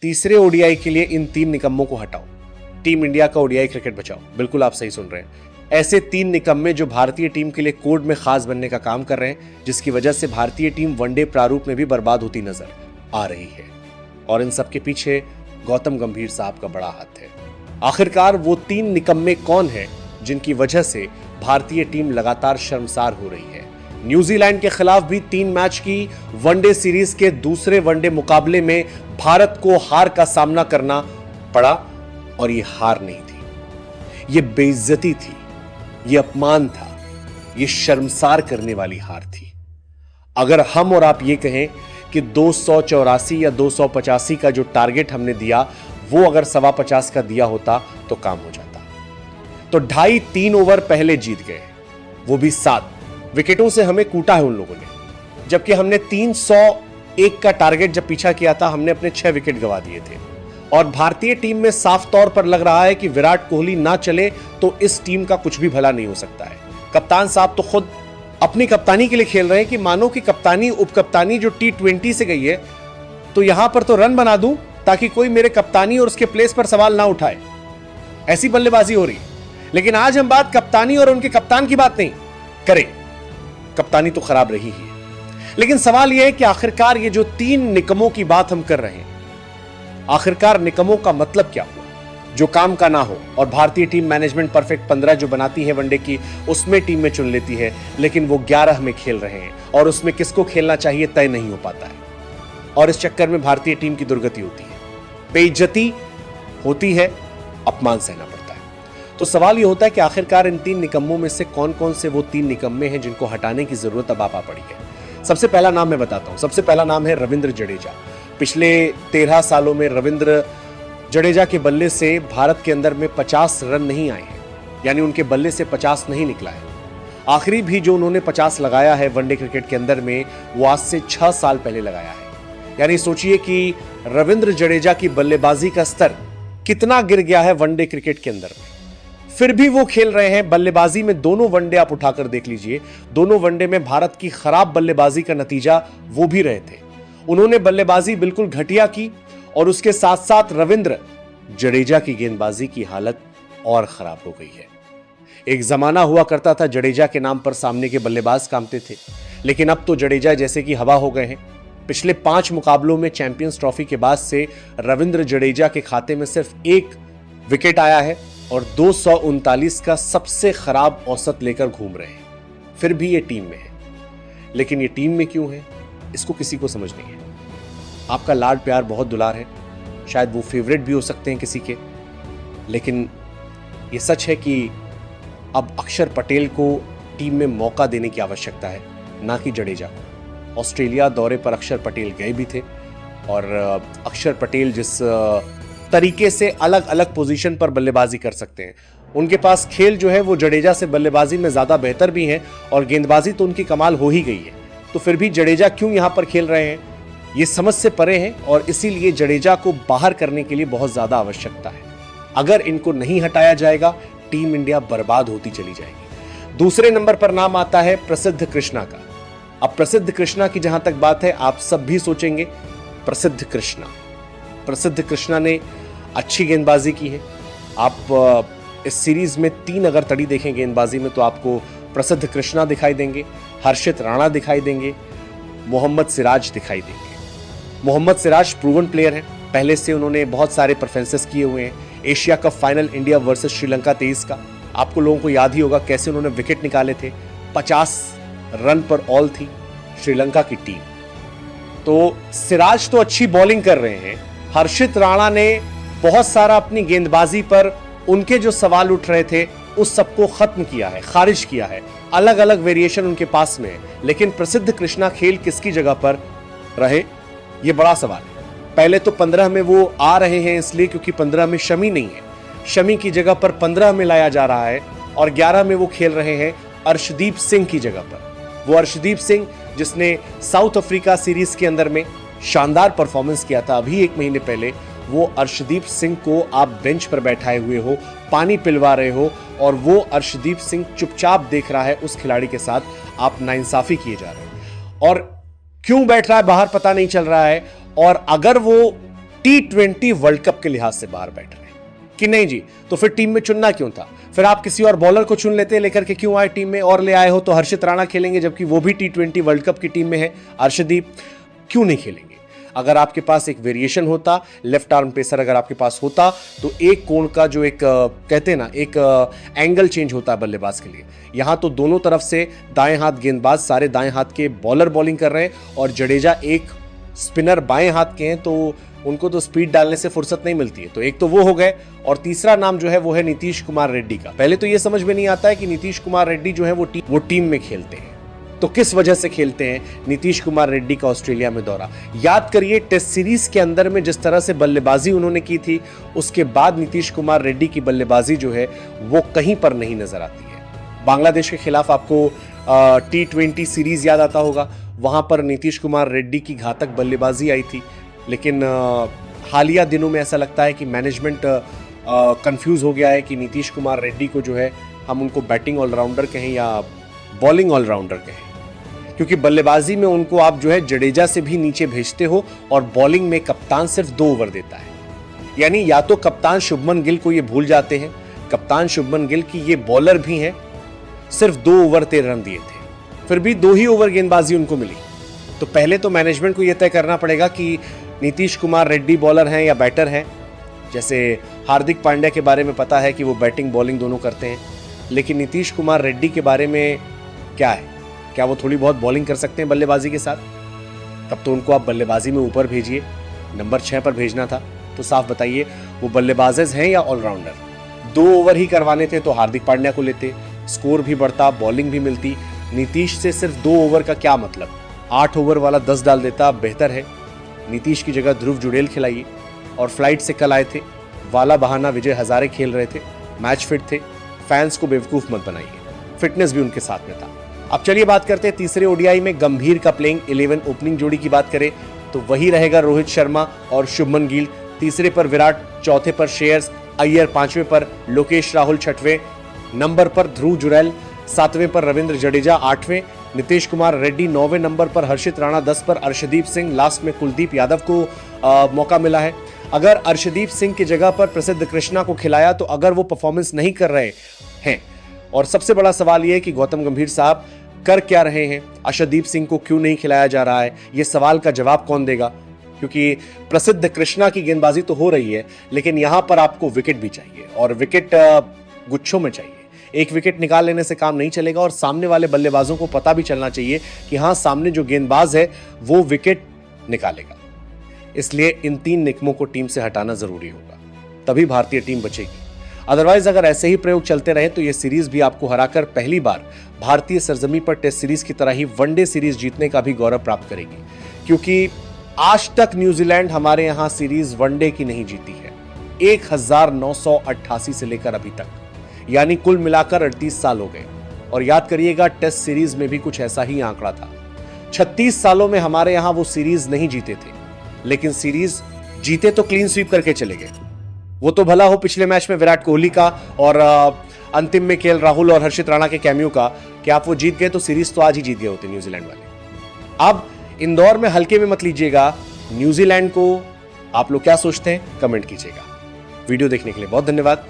तीसरे ओडीआई के लिए इन 3 निकम्मों को हटाओ, टीम इंडिया का ओडीआई क्रिकेट बचाओ। बिल्कुल आप सही सुन रहे हैं। ऐसे 3 निकम्मे जो भारतीय टीम के लिए कोड में खास बनने का काम कर रहे हैं, जिसकी वजह से भारतीय टीम वनडे प्रारूप में भी बर्बाद होती नजर आ रही है। और इन सबके पीछे गौतम गंभीर साहब का बड़ा हाथ है। आखिरकार वो 3 निकम्मे कौन हैं जिनकी वजह से भारतीय टीम लगातार शर्मसार हो रही है? न्यूजीलैंड के खिलाफ भी 3 मैच की वनडे सीरीज के दूसरे वनडे मुकाबले में भारत को हार का सामना करना पड़ा, और ये हार नहीं थी, ये बेइज्जती थी, ये अपमान था, ये शर्मसार करने वाली हार थी। अगर हम और आप ये कहें कि 284 या 285 का जो टारगेट हमने दिया वो अगर 50 का दिया होता तो काम हो जाता। तो 2.5-3 ओवर पहले जीत गए, वो भी 7 विकेटों से हमें कूटा है उन लोगों ने। जबकि हमने 301 का टारगेट जब पीछा किया था, हमने अपने 6 विकेट गंवा दिए थे। और भारतीय टीम में साफ तौर पर लग रहा है कि विराट कोहली ना चले तो इस टीम का कुछ भी भला नहीं हो सकता है। कप्तान साहब तो खुद अपनी कप्तानी के लिए खेल रहे हैं कि मानो कि कप्तानी उपकप्तानी जो T20 से गई है, तो यहां पर तो रन बना दूं ताकि कोई मेरे कप्तानी और उसके प्लेस पर सवाल ना उठाए। ऐसी बल्लेबाजी हो रही है। लेकिन आज हम बात कप्तानी और उनके कप्तान की बात नहीं करें, कप्तानी तो खराब रही ही है। लेकिन सवाल यह है कि आखिरकार ये जो 3 निकमों की बात हम कर रहे हैं, आखिरकार निकमों का मतलब क्या हुआ जो काम का ना हो? और भारतीय टीम मैनेजमेंट परफेक्ट 15 जो बनाती है वनडे की, उसमें टीम में चुन लेती है, लेकिन वो 11 में खेल रहे हैं और उसमें किसको खेलना चाहिए तय नहीं हो पाता है। और इस चक्कर में भारतीय टीम की दुर्गति होती है, बेइज्जती होती है, अपमान सहना पड़ता है। तो सवाल ये होता है कि आखिरकार इन 3 निकम्मों में से कौन कौन से वो 3 निकम्मे हैं जिनको हटाने की जरूरत अब आ पड़ी है। सबसे पहला नाम मैं बताता हूं। सबसे पहला नाम है रविंद्र जडेजा। पिछले 13 सालों में रविंद्र जडेजा के बल्ले से भारत के अंदर में 50 रन नहीं आए हैं, यानी उनके बल्ले से 50 नहीं निकला है। आखिरी भी जो उन्होंने 50 लगाया है वनडे क्रिकेट के अंदर में, वो आज से 6 साल पहले लगाया है। यानी सोचिए कि रविंद्र जडेजा की बल्लेबाजी का स्तर कितना गिर गया है वनडे क्रिकेट के अंदर में। फिर भी वो खेल रहे हैं बल्लेबाजी में। दोनों वनडे आप उठाकर देख लीजिए, दोनों वनडे में भारत की खराब बल्लेबाजी का नतीजा वो भी रहे थे। उन्होंने बल्लेबाजी बिल्कुल घटिया की और उसके साथ साथ रविंद्र जडेजा की गेंदबाजी की हालत और खराब हो गई है। एक जमाना हुआ करता था जडेजा के नाम पर सामने के बल्लेबाज कामते थे, लेकिन अब तो जडेजा जैसे कि हवा हो गए हैं। पिछले 5 मुकाबलों में चैंपियंस ट्रॉफी के बाद से रविंद्र जडेजा के खाते में सिर्फ 1 विकेट आया है और 239 का सबसे खराब औसत लेकर घूम रहे हैं। फिर भी ये टीम में है। लेकिन ये टीम में क्यों है, इसको किसी को समझ नहीं है। आपका लाड प्यार बहुत दुलार है, शायद वो फेवरेट भी हो सकते हैं किसी के, लेकिन ये सच है कि अब अक्षर पटेल को टीम में मौका देने की आवश्यकता है, ना कि जडेजा को। ऑस्ट्रेलिया दौरे पर अक्षर पटेल गए भी थे और अक्षर पटेल जिस तरीके से अलग अलग पोजीशन पर बल्लेबाजी कर सकते हैं, उनके पास खेल जो है वो जडेजा से बल्लेबाजी में ज्यादा बेहतर भी है और गेंदबाजी तो उनकी कमाल हो ही गई है। तो फिर भी जडेजा क्यों यहां पर खेल रहे हैं, ये समझ से परे है और इसीलिए जडेजा को बाहर करने के लिए बहुत ज्यादा आवश्यकता है। अगर इनको नहीं हटाया जाएगा, टीम इंडिया बर्बाद होती चली जाएगी। दूसरे नंबर पर नाम आता है प्रसिद्ध कृष्णा का। अब प्रसिद्ध कृष्णा की जहां तक बात है, आप सब भी सोचेंगे प्रसिद्ध कृष्णा ने अच्छी गेंदबाजी की है। आप इस सीरीज में 3 अगर तड़ी देखें गेंदबाजी में तो आपको प्रसिद्ध कृष्णा दिखाई देंगे, हर्षित राणा दिखाई देंगे, मोहम्मद सिराज दिखाई देंगे। मोहम्मद सिराज प्रूवन प्लेयर हैं, पहले से उन्होंने बहुत सारे परफॉर्मेंसेस किए हुए हैं। Asia cup final India versus Sri Lanka 23 का आपको लोगों को याद ही होगा कैसे उन्होंने विकेट निकाले थे। 50 रन पर ऑल थी श्रीलंका की टीम। तो सिराज तो अच्छी बॉलिंग कर रहे हैं, हर्षित राणा ने बहुत सारा अपनी गेंदबाजी पर उनके जो सवाल उठ रहे थे उस सबको खत्म किया है, खारिज किया है। अलग अलग वेरिएशन उनके पास में है, लेकिन प्रसिद्ध कृष्णा खेल किसकी जगह पर रहे, ये बड़ा सवाल है। पहले तो 15 में वो आ रहे हैं इसलिए क्योंकि 15 में शमी नहीं है, शमी की जगह पर 15 में लाया जा रहा है और 11 में वो खेल रहे हैं अर्शदीप सिंह की जगह पर। वो अर्शदीप सिंह जिसने साउथ अफ्रीका सीरीज के अंदर में शानदार परफॉर्मेंस किया था अभी 1 महीने पहले, वो अर्शदीप सिंह को आप बेंच पर बैठाए हुए हो, पानी पिलवा रहे हो और वो अर्शदीप सिंह चुपचाप देख रहा है उस खिलाड़ी के साथ, आप नाइंसाफी किए जा रहे हैं। और क्यों बैठ रहा है बाहर पता नहीं चल रहा है। और अगर वो T20 वर्ल्ड कप के लिहाज से बाहर बैठ रहे हैं कि नहीं जी, तो फिर टीम में चुनना क्यों था? फिर आप किसी और बॉलर को चुन लेते, लेकर के क्यों आए टीम में? और ले आए हो तो हर्षित राणा खेलेंगे, जबकि वो भी T20 वर्ल्ड कप की टीम में है। अर्शदीप क्यों नहीं खेलेंगे? अगर आपके पास एक वेरिएशन होता, लेफ्ट आर्म पेसर अगर आपके पास होता, तो एक कोण का जो एक कहते हैं ना, एक एंगल चेंज होता है बल्लेबाज के लिए। यहां तो दोनों तरफ से दाएं हाथ गेंदबाज, सारे दाएं हाथ के बॉलर बॉलिंग कर रहे हैं, और जडेजा एक स्पिनर बाएं हाथ के हैं, तो उनको तो स्पीड डालने से फुर्सत नहीं मिलती है। तो एक तो वो हो गए, और तीसरा नाम जो है वो है नीतीश कुमार रेड्डी का। पहले तो ये समझ में नहीं आता है कि नीतीश कुमार रेड्डी जो है वो टीम में खेलते हैं, तो किस वजह से खेलते हैं नीतीश कुमार रेड्डी का ऑस्ट्रेलिया में दौरा? याद करिए टेस्ट सीरीज के अंदर में जिस तरह से बल्लेबाजी उन्होंने की थी, उसके बाद नीतीश कुमार रेड्डी की बल्लेबाजी जो है वो कहीं पर नहीं नजर आती है। बांग्लादेश के खिलाफ आपको T20 सीरीज याद आता होगा, वहां पर नीतीश कुमार रेड्डी की घातक बल्लेबाजी आई थी। लेकिन हालिया दिनों में ऐसा लगता है कि मैनेजमेंट कंफ्यूज हो गया है कि नीतीश कुमार रेड्डी को जो है हम उनको बैटिंग ऑलराउंडर कहें या बॉलिंग ऑलराउंडर कहें, क्योंकि बल्लेबाजी में उनको आप जो है जडेजा से भी नीचे भेजते हो, और बॉलिंग में कप्तान सिर्फ 2 ओवर देता है। यानी या तो कप्तान शुभमन गिल को ये भूल जाते हैं, कप्तान शुभमन गिल की ये बॉलर भी हैं, सिर्फ 2 ओवर 13 रन दिए थे, फिर भी 2 ही ओवर गेंदबाजी उनको मिली। तो पहले तो मैनेजमेंट को यह तय करना पड़ेगा कि नीतीश कुमार रेड्डी बॉलर हैं या बैटर हैं। जैसे हार्दिक पांड्या के बारे में पता है कि वो बैटिंग बॉलिंग दोनों करते हैं, लेकिन नीतीश कुमार रेड्डी के बारे में क्या है? क्या वो थोड़ी बहुत बॉलिंग कर सकते हैं बल्लेबाजी के साथ? तब तो उनको आप बल्लेबाजी में ऊपर भेजिए, नंबर 6 पर भेजना था। तो साफ बताइए वो बल्लेबाजेज हैं या ऑलराउंडर? 2 ओवर ही करवाने थे तो हार्दिक पांड्या को लेते, स्कोर भी बढ़ता, बॉलिंग भी मिलती। नीतीश से सिर्फ 2 ओवर का क्या मतलब? 8 ओवर वाला 10 डाल देता, बेहतर है। नीतीश की जगह ध्रुव जुड़ेल खिलाइए। और फ्लाइट से कल आए थे, वाला बहाना विजय हजारे खेल रहे थे, मैच फिट थे, फैंस को बेवकूफ मत बनाइए, फिटनेस भी उनके साथ में था। अब चलिए बात करते हैं तीसरे ओडीआई में गंभीर का प्लेइंग 11 ओपनिंग जोड़ी की बात करें तो वही रहेगा रोहित शर्मा और शुभमन गिल। तीसरे पर विराट, चौथे पर श्रेयस अय्यर, 5वें पर लोकेश राहुल, 6वें नंबर पर ध्रुव जुरैल, 7वें पर रविंद्र जडेजा, 8वें नीतीश कुमार रेड्डी, 9वें नंबर पर हर्षित राणा, 10 पर अर्शदीप सिंह, लास्ट में कुलदीप यादव को मौका मिला है। अगर अर्शदीप सिंह की जगह पर प्रसिद्ध कृष्णा को खिलाया तो अगर वो परफॉर्मेंस नहीं कर रहे हैं, और सबसे बड़ा सवाल यह है कि गौतम गंभीर साहब कर क्या रहे हैं, अर्शदीप सिंह को क्यों नहीं खिलाया जा रहा है, ये सवाल का जवाब कौन देगा? क्योंकि प्रसिद्ध कृष्णा की गेंदबाजी तो हो रही है, लेकिन यहां पर आपको विकेट भी चाहिए, और विकेट गुच्छों में चाहिए। एक विकेट निकाल लेने से काम नहीं चलेगा, और सामने वाले बल्लेबाजों को पता भी चलना चाहिए कि हां, सामने जो गेंदबाज है वो विकेट निकालेगा। इसलिए इन 3 निकमों को टीम से हटाना जरूरी होगा, तभी भारतीय टीम बचेगी। अदरवाइज अगर ऐसे ही प्रयोग चलते रहे तो ये सीरीज भी आपको हराकर पहली बार भारतीय सरजमी पर टेस्ट सीरीज की तरह ही वनडे सीरीज जीतने का भी गौरव प्राप्त करेगी, क्योंकि आज तक न्यूजीलैंड हमारे यहां सीरीज वनडे की नहीं जीती है 1988 से लेकर अभी तक, यानी कुल मिलाकर 38 साल हो गए। और याद करिएगा टेस्ट सीरीज में भी कुछ ऐसा ही आंकड़ा था। 36 सालों में हमारे यहां वो सीरीज नहीं जीते थे, लेकिन सीरीज जीते तो क्लीन स्वीप करके चले गए। वो तो भला हो पिछले मैच में विराट कोहली का और अंतिम में केएल राहुल और हर्षित राणा के कैमियो का, कि आप वो जीत गए तो सीरीज तो आज ही जीत गए होते न्यूजीलैंड वाले। अब इंदौर में हल्के में मत लीजिएगा न्यूजीलैंड को। आप लोग क्या सोचते हैं कमेंट कीजिएगा। वीडियो देखने के लिए बहुत धन्यवाद।